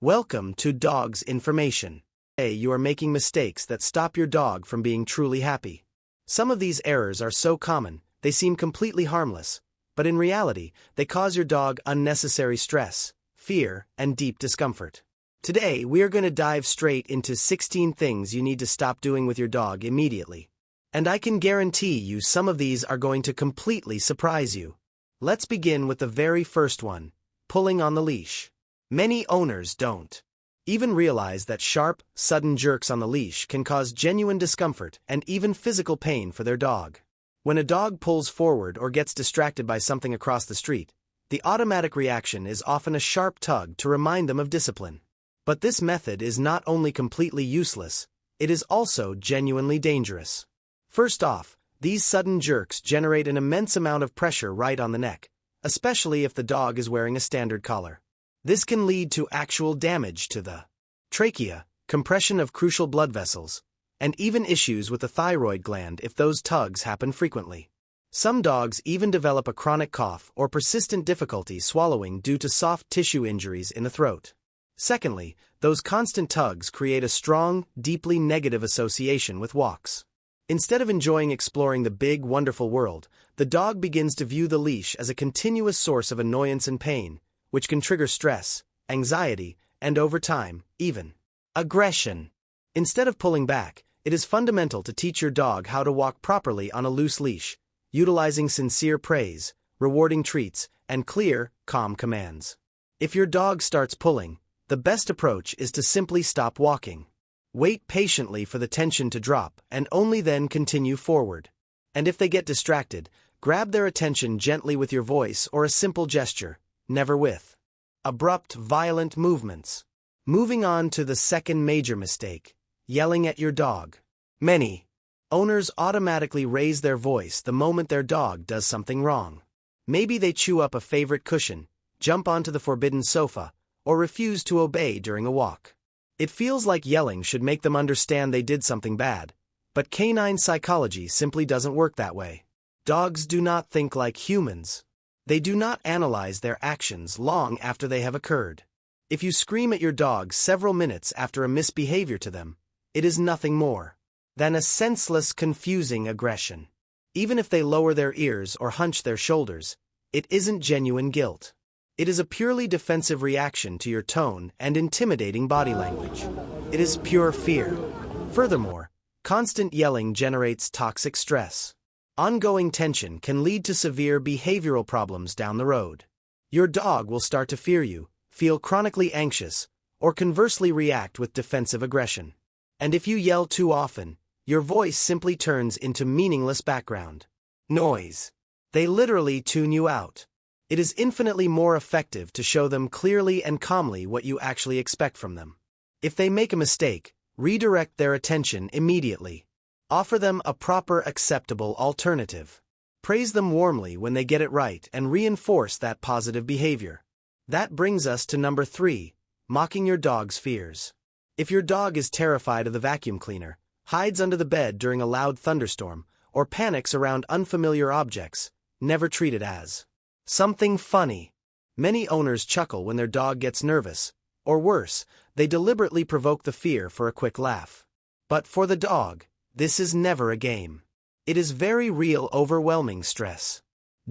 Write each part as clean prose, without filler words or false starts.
Welcome to Dog's Information. Today you are making mistakes that stop your dog from being truly happy. Some of these errors are so common, they seem completely harmless, but in reality, they cause your dog unnecessary stress, fear, and deep discomfort. Today, we are going to dive straight into 16 things you need to stop doing with your dog immediately. And I can guarantee you some of these are going to completely surprise you. Let's begin with the very first one, pulling on the leash. Many owners don't even realize that sharp, sudden jerks on the leash can cause genuine discomfort and even physical pain for their dog. When a dog pulls forward or gets distracted by something across the street, the automatic reaction is often a sharp tug to remind them of discipline. But this method is not only completely useless, it is also genuinely dangerous. First off, these sudden jerks generate an immense amount of pressure right on the neck, especially if the dog is wearing a standard collar. This can lead to actual damage to the trachea, compression of crucial blood vessels, and even issues with the thyroid gland if those tugs happen frequently. Some dogs even develop a chronic cough or persistent difficulty swallowing due to soft tissue injuries in the throat. Secondly, those constant tugs create a strong, deeply negative association with walks. Instead of enjoying exploring the big, wonderful world, the dog begins to view the leash as a continuous source of annoyance and pain, which can trigger stress, anxiety, and over time, even aggression. Instead of pulling back, it is fundamental to teach your dog how to walk properly on a loose leash, utilizing sincere praise, rewarding treats, and clear, calm commands. If your dog starts pulling, the best approach is to simply stop walking. Wait patiently for the tension to drop and only then continue forward. And if they get distracted, grab their attention gently with your voice or a simple gesture, never with abrupt, violent movements. Moving on to the second major mistake, yelling at your dog. Many owners automatically raise their voice the moment their dog does something wrong. Maybe they chew up a favorite cushion, jump onto the forbidden sofa, or refuse to obey during a walk. It feels like yelling should make them understand they did something bad, but canine psychology simply doesn't work that way. Dogs do not think like humans. They do not analyze their actions long after they have occurred. If you scream at your dog several minutes after a misbehavior to them, it is nothing more than a senseless, confusing aggression. Even if they lower their ears or hunch their shoulders, it isn't genuine guilt. It is a purely defensive reaction to your tone and intimidating body language. It is pure fear. Furthermore, constant yelling generates toxic stress. Ongoing tension can lead to severe behavioral problems down the road. Your dog will start to fear you, feel chronically anxious, or conversely react with defensive aggression. And if you yell too often, your voice simply turns into meaningless background noise. They literally tune you out. It is infinitely more effective to show them clearly and calmly what you actually expect from them. If they make a mistake, redirect their attention immediately. Offer them a proper, acceptable alternative. Praise them warmly when they get it right and reinforce that positive behavior. That brings us to number 3, mocking your dog's fears. If your dog is terrified of the vacuum cleaner, hides under the bed during a loud thunderstorm, or panics around unfamiliar objects, never treat it as something funny. Many owners chuckle when their dog gets nervous, or worse, they deliberately provoke the fear for a quick laugh. But for the dog, this is never a game. It is very real, overwhelming stress.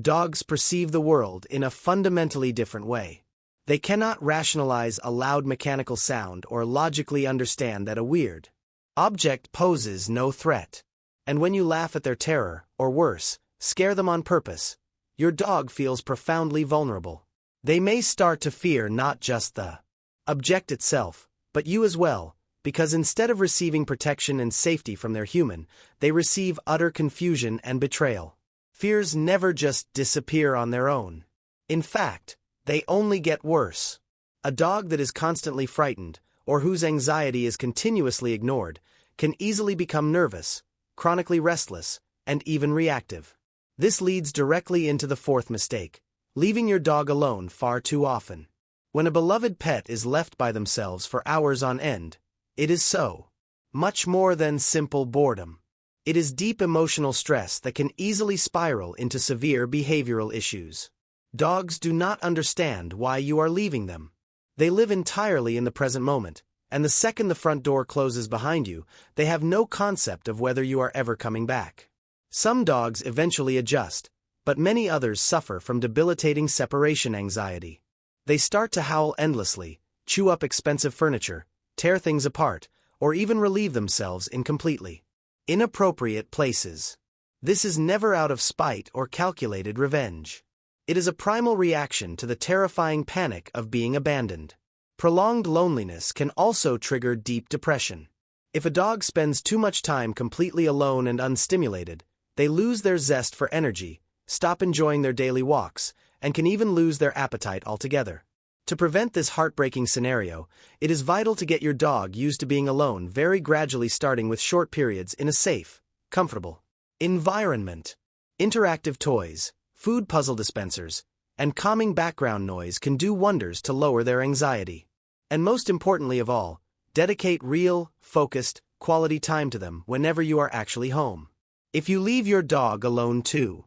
Dogs perceive the world in a fundamentally different way. They cannot rationalize a loud mechanical sound or logically understand that a weird object poses no threat. And when you laugh at their terror, or worse, scare them on purpose, your dog feels profoundly vulnerable. They may start to fear not just the object itself, but you as well, because instead of receiving protection and safety from their human, they receive utter confusion and betrayal. Fears never just disappear on their own. In fact, they only get worse. A dog that is constantly frightened, or whose anxiety is continuously ignored, can easily become nervous, chronically restless, and even reactive. This leads directly into the fourth mistake, leaving your dog alone far too often. When a beloved pet is left by themselves for hours on end, it is so much more than simple boredom. It is deep emotional stress that can easily spiral into severe behavioral issues. Dogs do not understand why you are leaving them. They live entirely in the present moment, and the second the front door closes behind you, they have no concept of whether you are ever coming back. Some dogs eventually adjust, but many others suffer from debilitating separation anxiety. They start to howl endlessly, chew up expensive furniture, tear things apart, or even relieve themselves in completely inappropriate places. This is never out of spite or calculated revenge. It is a primal reaction to the terrifying panic of being abandoned. Prolonged loneliness can also trigger deep depression. If a dog spends too much time completely alone and unstimulated, they lose their zest for energy, stop enjoying their daily walks, and can even lose their appetite altogether. To prevent this heartbreaking scenario, it is vital to get your dog used to being alone, very gradually, starting with short periods in a safe, comfortable environment. Interactive toys, food puzzle dispensers, and calming background noise can do wonders to lower their anxiety. And most importantly of all, dedicate real, focused, quality time to them whenever you are actually home. If you leave your dog alone too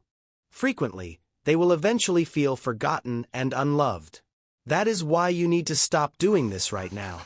frequently, they will eventually feel forgotten and unloved. That is why you need to stop doing this right now.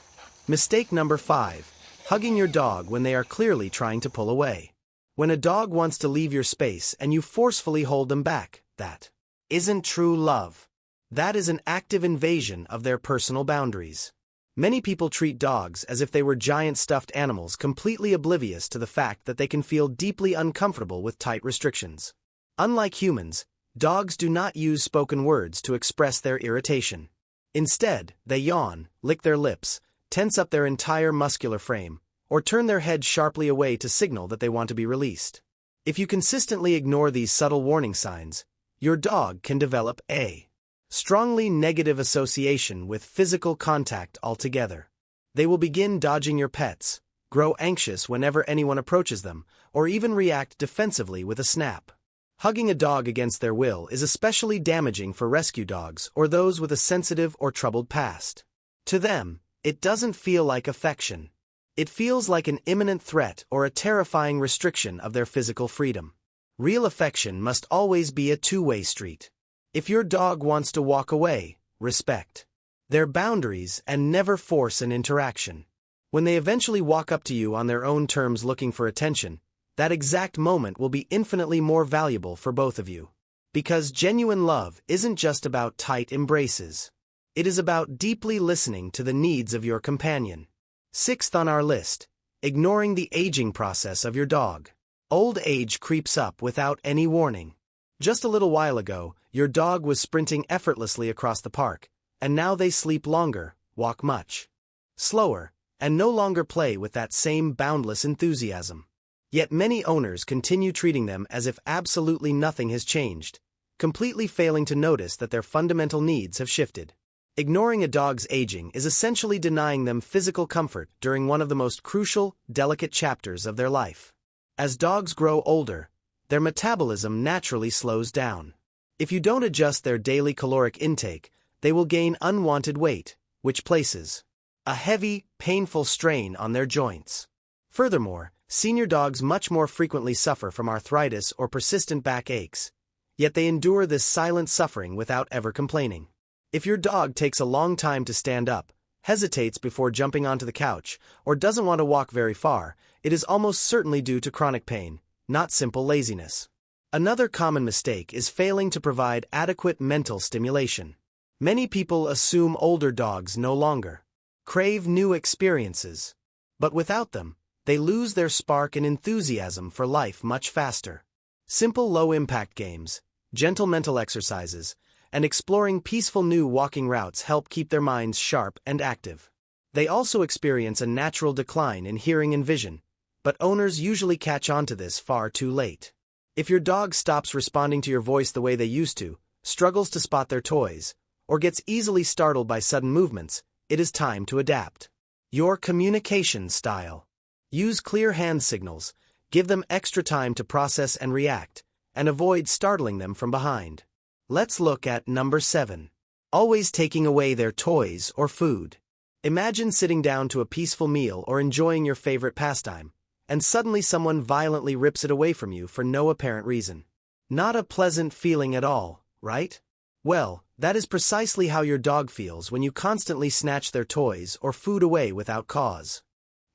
Mistake number 5. Hugging your dog when they are clearly trying to pull away. When a dog wants to leave your space and you forcefully hold them back, that isn't true love. That is an active invasion of their personal boundaries. Many people treat dogs as if they were giant stuffed animals, completely oblivious to the fact that they can feel deeply uncomfortable with tight restrictions. Unlike humans, dogs do not use spoken words to express their irritation. Instead, they yawn, lick their lips, tense up their entire muscular frame, or turn their head sharply away to signal that they want to be released. If you consistently ignore these subtle warning signs, your dog can develop a strongly negative association with physical contact altogether. They will begin dodging your pets, grow anxious whenever anyone approaches them, or even react defensively with a snap. Hugging a dog against their will is especially damaging for rescue dogs or those with a sensitive or troubled past. To them, it doesn't feel like affection. It feels like an imminent threat or a terrifying restriction of their physical freedom. Real affection must always be a two-way street. If your dog wants to walk away, respect their boundaries and never force an interaction. When they eventually walk up to you on their own terms looking for attention, that exact moment will be infinitely more valuable for both of you. Because genuine love isn't just about tight embraces. It is about deeply listening to the needs of your companion. 6th on our list, ignoring the aging process of your dog. Old age creeps up without any warning. Just a little while ago, your dog was sprinting effortlessly across the park, and now they sleep longer, walk much slower, and no longer play with that same boundless enthusiasm. Yet many owners continue treating them as if absolutely nothing has changed, completely failing to notice that their fundamental needs have shifted. Ignoring a dog's aging is essentially denying them physical comfort during one of the most crucial, delicate chapters of their life. As dogs grow older, their metabolism naturally slows down. If you don't adjust their daily caloric intake, they will gain unwanted weight, which places a heavy, painful strain on their joints. Furthermore, senior dogs much more frequently suffer from arthritis or persistent back aches, yet they endure this silent suffering without ever complaining. If your dog takes a long time to stand up, hesitates before jumping onto the couch, or doesn't want to walk very far, it is almost certainly due to chronic pain, not simple laziness. Another common mistake is failing to provide adequate mental stimulation. Many people assume older dogs no longer crave new experiences, but without them, they lose their spark and enthusiasm for life much faster. Simple low-impact games, gentle mental exercises, and exploring peaceful new walking routes help keep their minds sharp and active. They also experience a natural decline in hearing and vision, but owners usually catch on to this far too late. If your dog stops responding to your voice the way they used to, struggles to spot their toys, or gets easily startled by sudden movements, it is time to adapt your communication style. Use clear hand signals, give them extra time to process and react, and avoid startling them from behind. Let's look at number 7. Always taking away their toys or food. Imagine sitting down to a peaceful meal or enjoying your favorite pastime, and suddenly someone violently rips it away from you for no apparent reason. Not a pleasant feeling at all, right? Well, that is precisely how your dog feels when you constantly snatch their toys or food away without cause.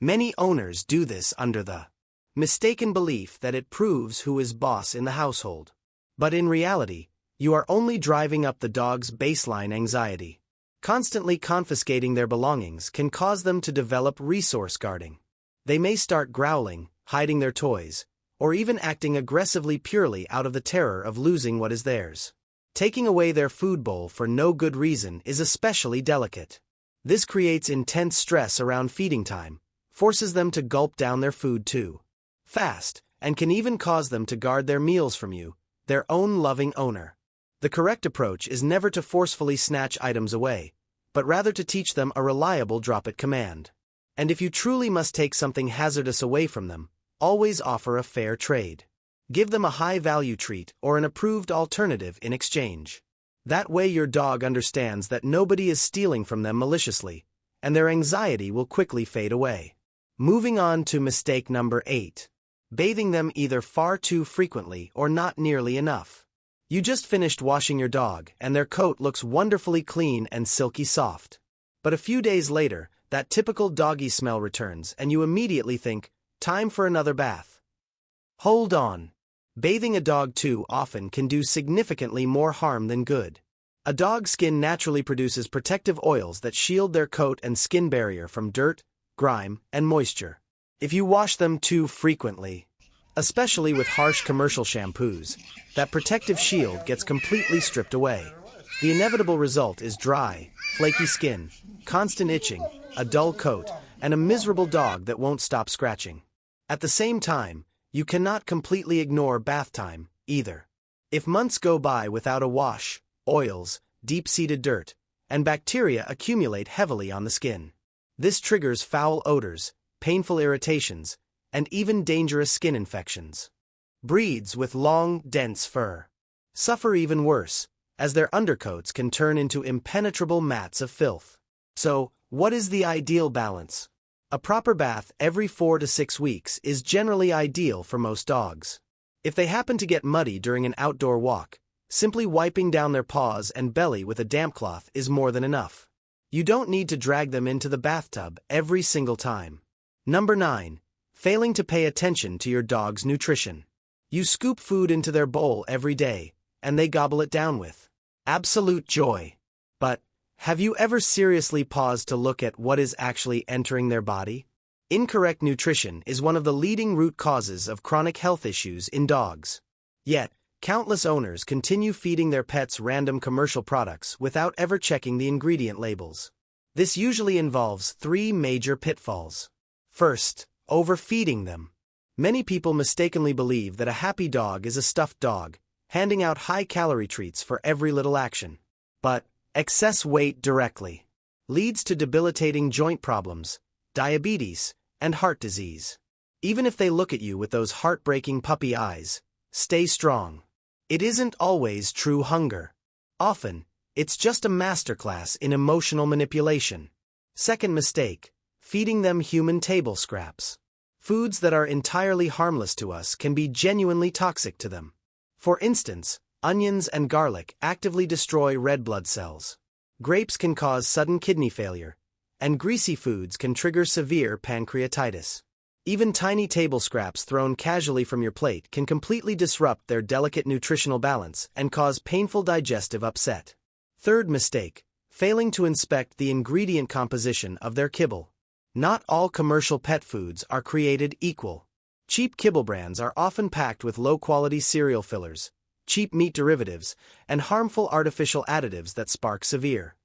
Many owners do this under the mistaken belief that it proves who is boss in the household. But in reality, you are only driving up the dog's baseline anxiety. Constantly confiscating their belongings can cause them to develop resource guarding. They may start growling, hiding their toys, or even acting aggressively purely out of the terror of losing what is theirs. Taking away their food bowl for no good reason is especially delicate. This creates intense stress around feeding time, forces them to gulp down their food too fast, and can even cause them to guard their meals from you, their own loving owner. The correct approach is never to forcefully snatch items away, but rather to teach them a reliable drop-it command. And if you truly must take something hazardous away from them, always offer a fair trade. Give them a high-value treat or an approved alternative in exchange. That way your dog understands that nobody is stealing from them maliciously, and their anxiety will quickly fade away. Moving on to mistake number 8. Bathing them either far too frequently or not nearly enough. You just finished washing your dog, and their coat looks wonderfully clean and silky soft. But a few days later, that typical doggy smell returns and you immediately think, time for another bath. Hold on. Bathing a dog too often can do significantly more harm than good. A dog's skin naturally produces protective oils that shield their coat and skin barrier from dirt, grime, and moisture. If you wash them too frequently, especially with harsh commercial shampoos, that protective shield gets completely stripped away. The inevitable result is dry, flaky skin, constant itching, a dull coat, and a miserable dog that won't stop scratching. At the same time, you cannot completely ignore bath time, either. If months go by without a wash, oils, deep-seated dirt, and bacteria accumulate heavily on the skin. This triggers foul odors, painful irritations, and even dangerous skin infections. Breeds with long, dense fur suffer even worse, as their undercoats can turn into impenetrable mats of filth. So, what is the ideal balance? A proper bath every 4 to 6 weeks is generally ideal for most dogs. If they happen to get muddy during an outdoor walk, simply wiping down their paws and belly with a damp cloth is more than enough. You don't need to drag them into the bathtub every single time. Number 9. Failing to pay attention to your dog's nutrition. You scoop food into their bowl every day, and they gobble it down with absolute joy. But, have you ever seriously paused to look at what is actually entering their body? Incorrect nutrition is one of the leading root causes of chronic health issues in dogs. Yet, countless owners continue feeding their pets random commercial products without ever checking the ingredient labels. This usually involves 3 major pitfalls. First, overfeeding them. Many people mistakenly believe that a happy dog is a stuffed dog, handing out high-calorie treats for every little action. But, excess weight directly leads to debilitating joint problems, diabetes, and heart disease. Even if they look at you with those heartbreaking puppy eyes, stay strong. It isn't always true hunger. Often, it's just a masterclass in emotional manipulation. Second mistake, feeding them human table scraps. Foods that are entirely harmless to us can be genuinely toxic to them. For instance, onions and garlic actively destroy red blood cells. Grapes can cause sudden kidney failure, and greasy foods can trigger severe pancreatitis. Even tiny table scraps thrown casually from your plate can completely disrupt their delicate nutritional balance and cause painful digestive upset. Third mistake, failing to inspect the ingredient composition of their kibble. Not all commercial pet foods are created equal. Cheap kibble brands are often packed with low-quality cereal fillers, cheap meat derivatives, and harmful artificial additives that spark severe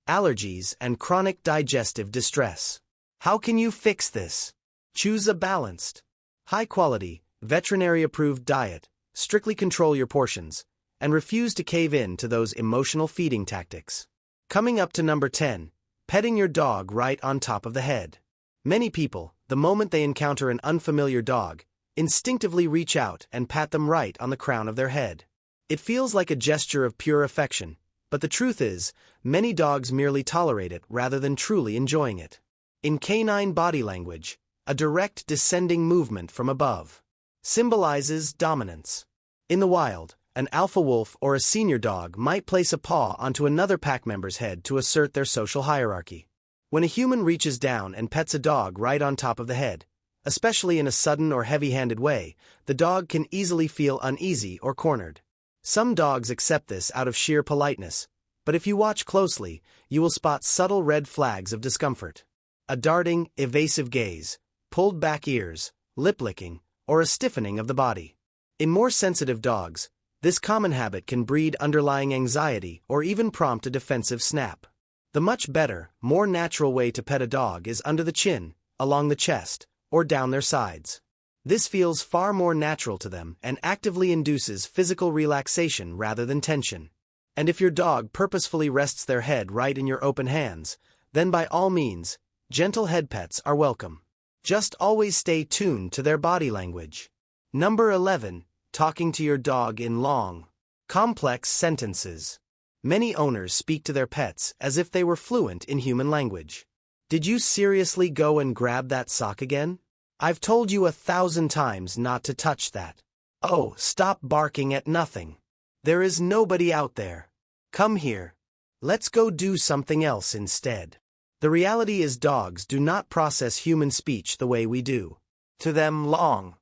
allergies and chronic digestive distress. How can you fix this? Choose a balanced, high-quality, veterinary-approved diet, strictly control your portions, and refuse to cave in to those emotional feeding tactics. Coming up to number 10, petting your dog right on top of the head. Many people, the moment they encounter an unfamiliar dog, instinctively reach out and pat them right on the crown of their head. It feels like a gesture of pure affection, but the truth is, many dogs merely tolerate it rather than truly enjoying it. In canine body language, a direct descending movement from above symbolizes dominance. In the wild, An alpha wolf or a senior dog might place a paw onto another pack member's head to assert their social hierarchy. When a human reaches down and pets a dog right on top of the head, especially in a sudden or heavy-handed way, the dog can easily feel uneasy or cornered. Some dogs accept this out of sheer politeness, but if you watch closely, you will spot subtle red flags of discomfort. A darting, evasive gaze, pulled back ears, lip licking, or a stiffening of the body. In more sensitive dogs, this common habit can breed underlying anxiety or even prompt a defensive snap. The much better, more natural way to pet a dog is under the chin, along the chest, or down their sides. This feels far more natural to them and actively induces physical relaxation rather than tension. And if your dog purposefully rests their head right in your open hands, then by all means, gentle head pets are welcome. Just always stay tuned to their body language. Number 11. Talking to your dog in long, complex sentences. Many owners speak to their pets as if they were fluent in human language. Did you seriously go and grab that sock again? I've told you 1,000 times not to touch that. Oh, stop barking at nothing. There is nobody out there. Come here. Let's go do something else instead. The reality is dogs do not process human speech the way we do. To them, long,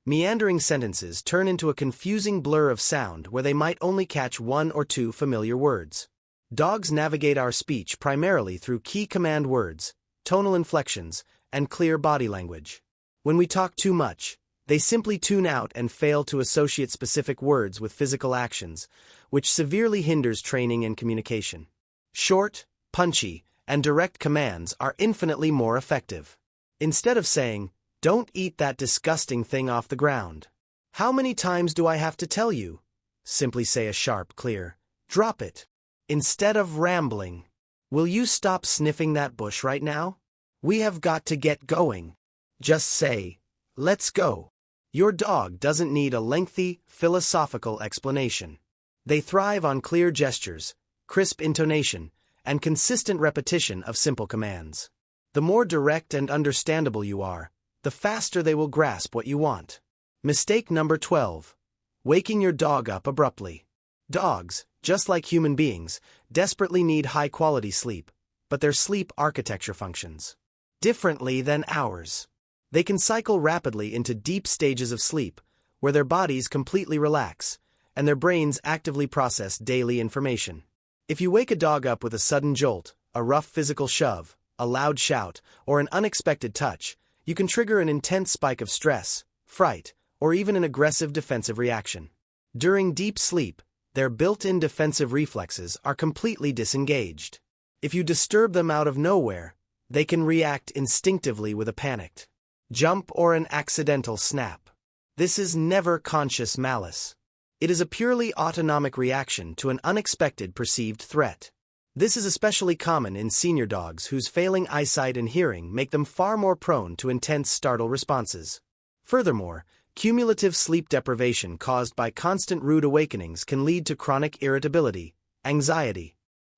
meandering sentences turn into a confusing blur of sound where they might only catch one or two familiar words. Dogs navigate our speech primarily through key command words, tonal inflections, and clear body language. When we talk too much, they simply tune out and fail to associate specific words with physical actions, which severely hinders training and communication. Short, punchy, and direct commands are infinitely more effective. Instead of saying, "Don't eat that disgusting thing off the ground. How many times do I have to tell you?" Simply say a sharp, clear, "Drop it." Instead of rambling, "Will you stop sniffing that bush right now? We have got to get going." Just say, "Let's go." Your dog doesn't need a lengthy, philosophical explanation. They thrive on clear gestures, crisp intonation, and consistent repetition of simple commands. The more direct and understandable you are, the faster they will grasp what you want. Mistake number 12. Waking your dog up abruptly. Dogs, just like human beings, desperately need high-quality sleep, but their sleep architecture functions differently than ours. They can cycle rapidly into deep stages of sleep, where their bodies completely relax, and their brains actively process daily information. If you wake a dog up with a sudden jolt, a rough physical shove, a loud shout, or an unexpected touch, you can trigger an intense spike of stress, fright, or even an aggressive defensive reaction. During deep sleep, their built-in defensive reflexes are completely disengaged. If you disturb them out of nowhere, they can react instinctively with a panicked jump or an accidental snap. This is never conscious malice. It is a purely autonomic reaction to an unexpected perceived threat. This is especially common in senior dogs whose failing eyesight and hearing make them far more prone to intense startle responses. Furthermore, cumulative sleep deprivation caused by constant rude awakenings can lead to chronic irritability, anxiety,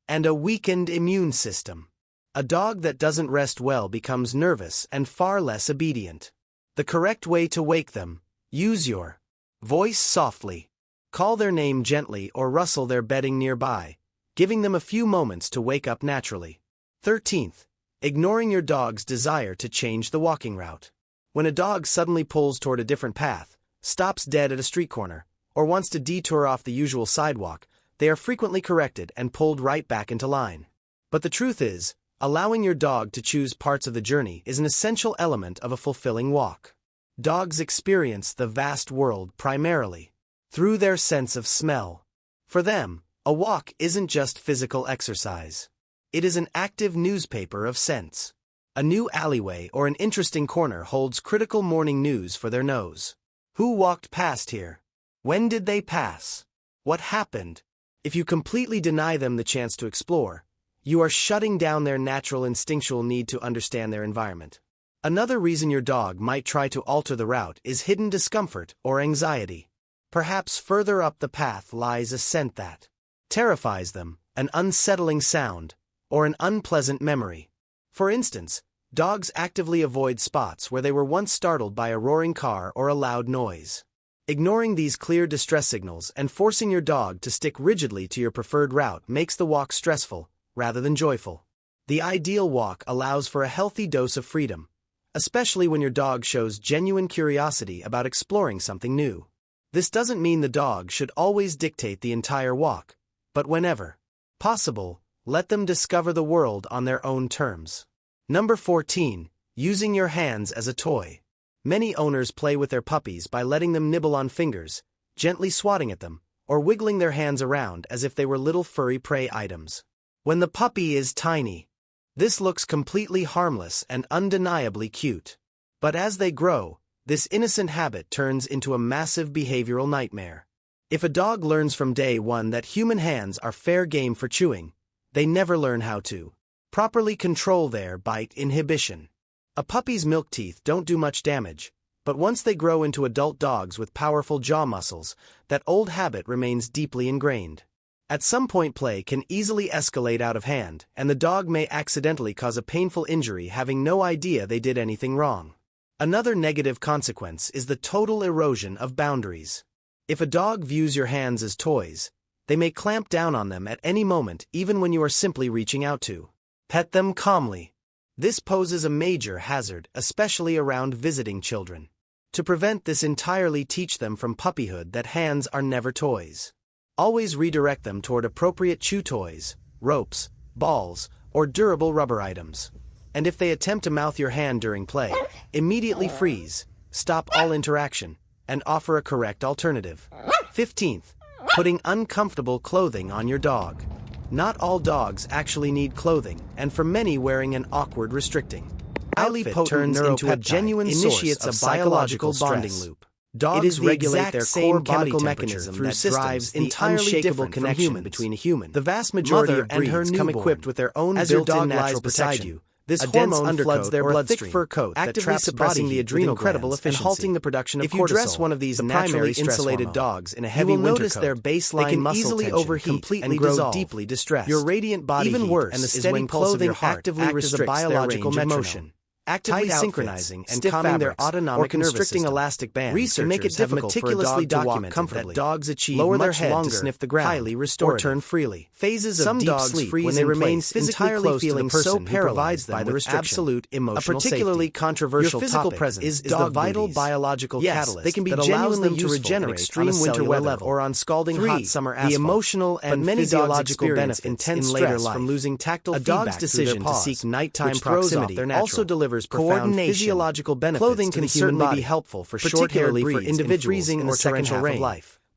and a weakened immune system. A dog that doesn't rest well becomes nervous and far less obedient. The correct way to wake them: use your voice softly. Call their name gently or rustle their bedding nearby, giving them a few moments to wake up naturally. 13th, ignoring your dog's desire to change the walking route. When a dog suddenly pulls toward a different path, stops dead at a street corner, or wants to detour off the usual sidewalk, they are frequently corrected and pulled right back into line. But the truth is, allowing your dog to choose parts of the journey is an essential element of a fulfilling walk. Dogs experience the vast world primarily through their sense of smell. For them, a walk isn't just physical exercise. It is an active newspaper of scents. A new alleyway or an interesting corner holds critical morning news for their nose. Who walked past here? When did they pass? What happened? If you completely deny them the chance to explore, you are shutting down their natural instinctual need to understand their environment. Another reason your dog might try to alter the route is hidden discomfort or anxiety. Perhaps further up the path lies a scent that terrifies them, an unsettling sound, or an unpleasant memory. For instance, dogs actively avoid spots where they were once startled by a roaring car or a loud noise. Ignoring these clear distress signals and forcing your dog to stick rigidly to your preferred route makes the walk stressful, rather than joyful. The ideal walk allows for a healthy dose of freedom, especially when your dog shows genuine curiosity about exploring something new. This doesn't mean the dog should always dictate the entire walk, but whenever possible, let them discover the world on their own terms. Number 14. Using your hands as a toy. Many owners play with their puppies by letting them nibble on fingers, gently swatting at them, or wiggling their hands around as if they were little furry prey items. When the puppy is tiny, this looks completely harmless and undeniably cute. But as they grow, this innocent habit turns into a massive behavioral nightmare. If a dog learns from day one that human hands are fair game for chewing, they never learn how to properly control their bite inhibition. A puppy's milk teeth don't do much damage, but once they grow into adult dogs with powerful jaw muscles, that old habit remains deeply ingrained. At some point, play can easily escalate out of hand, and the dog may accidentally cause a painful injury having no idea they did anything wrong. Another negative consequence is the total erosion of boundaries. If a dog views your hands as toys, they may clamp down on them at any moment, even when you are simply reaching out to pet them calmly. This poses a major hazard, especially around visiting children. To prevent this entirely, teach them from puppyhood that hands are never toys. Always redirect them toward appropriate chew toys, ropes, balls, or durable rubber items. And if they attempt to mouth your hand during play, immediately freeze, stop all interaction, and offer a correct alternative. 15th, putting uncomfortable clothing on your dog. Not all dogs actually need clothing, and for many, wearing an awkward, restricting outfit turns into a genuine initiates a biological bonding loop. Dogs regulate their core chemical mechanism that drives the unshakable connection between a human. The vast majority of breeds come equipped with their own built-in natural protection. This hormone floods their bloodstream, thick fur coat that traps suppressing the adrenal glands and halting the production of cortisol. If you dress one of these naturally insulated dogs in a heavy winter coat, their baseline muscle tension completely grow deeply distressed. Your radiant body even worse and the steady pulse of your heart actively restricts a biological metronome, actively synchronizing and calming their autonomic nervous system. Elastic bands researchers make it difficult meticulously documented that dogs achieve lower their head to sniff the ground, highly restorative, or turn freely. Phases of some deep dogs sleep freeze when they remain physically close feeling to the person so paralyzed by the restriction. Absolute emotional a particularly safety. Controversial your physical presence is the vital biological catalyst. They can be genuinely to regenerate extreme winter weather level or on scalding hot summer asphalt. The emotional and many physiological benefits intense later life from losing tactile feedback. A dog's decision to seek nighttime proximity also delivers profound physiological benefits. Clothing can certainly be helpful for short-haired breeds in freezing or torrential rain,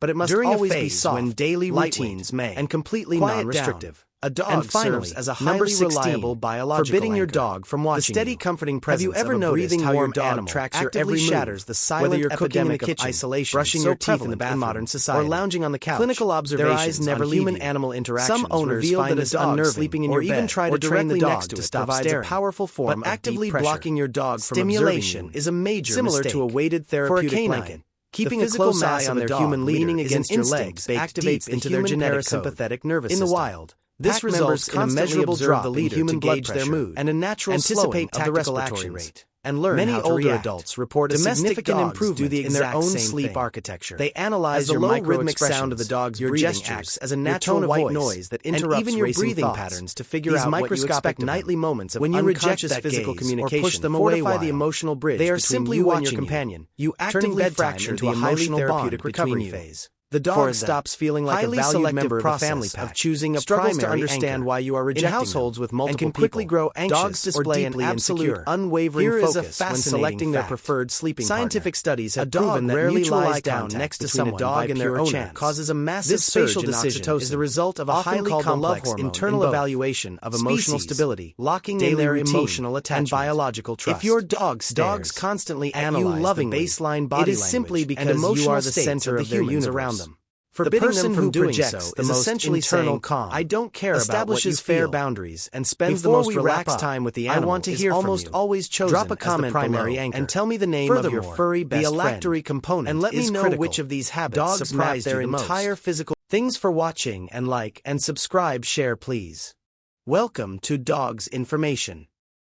but it must always be soft when daily routines may and completely non-restrictive. A dog serves as a highly reliable biological forbidding your dog from watching the steady, comforting presence. Have you ever noticed how your dog tracks your every shatters the silent epidemic of isolation, brushing your teeth in the bathroom, modern society, or lounging on the couch? Clinical observations never human-animal interactions. Some owners find that a dog sleeping in your bed even try to train the dog to stop staring. A powerful form of actively blocking your dog from stimulation is a major similar to a weighted therapeutic blanket. Keeping a close eye on their human leaning against your legs activates into their genetic parasympathetic nervous system. In the wild, this results in a measurable drop in human blood pressure, their mood, and a natural slowing of the respiratory rate. And learn many older adults report a significant improvement in their own sleep architecture. They analyze the low rhythmic sound of the dog's breathing acts as a natural white noise that interrupts and even your breathing patterns to figure out what you expect nightly moments of when you reject that physical communication or push them away. Fortify the emotional bridge they are simply you and your companion. You actively fracture the emotional therapeutic recovery phase. The dog stops feeling like a valued member of the family pack, of choosing a struggles to understand why you are rejecting in households with multiple and can quickly grow anxious dogs display an absolute unwavering focus when selecting their preferred sleeping partner. Scientific studies have proven that rarely lies down next to someone a dog and their owner causes a massive spatial decision is the result of a highly complex internal evaluation of emotional stability, locking in their emotional attachment and biological trust. If your dog dogs constantly analyze the baseline body language, it is simply because you are the center of their universe around them. Forbidding them from doing so is essentially saying, I don't care about what you fair boundaries and spends the most relaxed time with the animal. I want to hear almost from you. Always chosen drop a comment primary anchor and tell me the name of your furry best friend. The alactory component and let me know critical. Which of these habits dogs surprise their entire physical. Thanks for watching and like and subscribe, share please. Welcome to Dogs Information.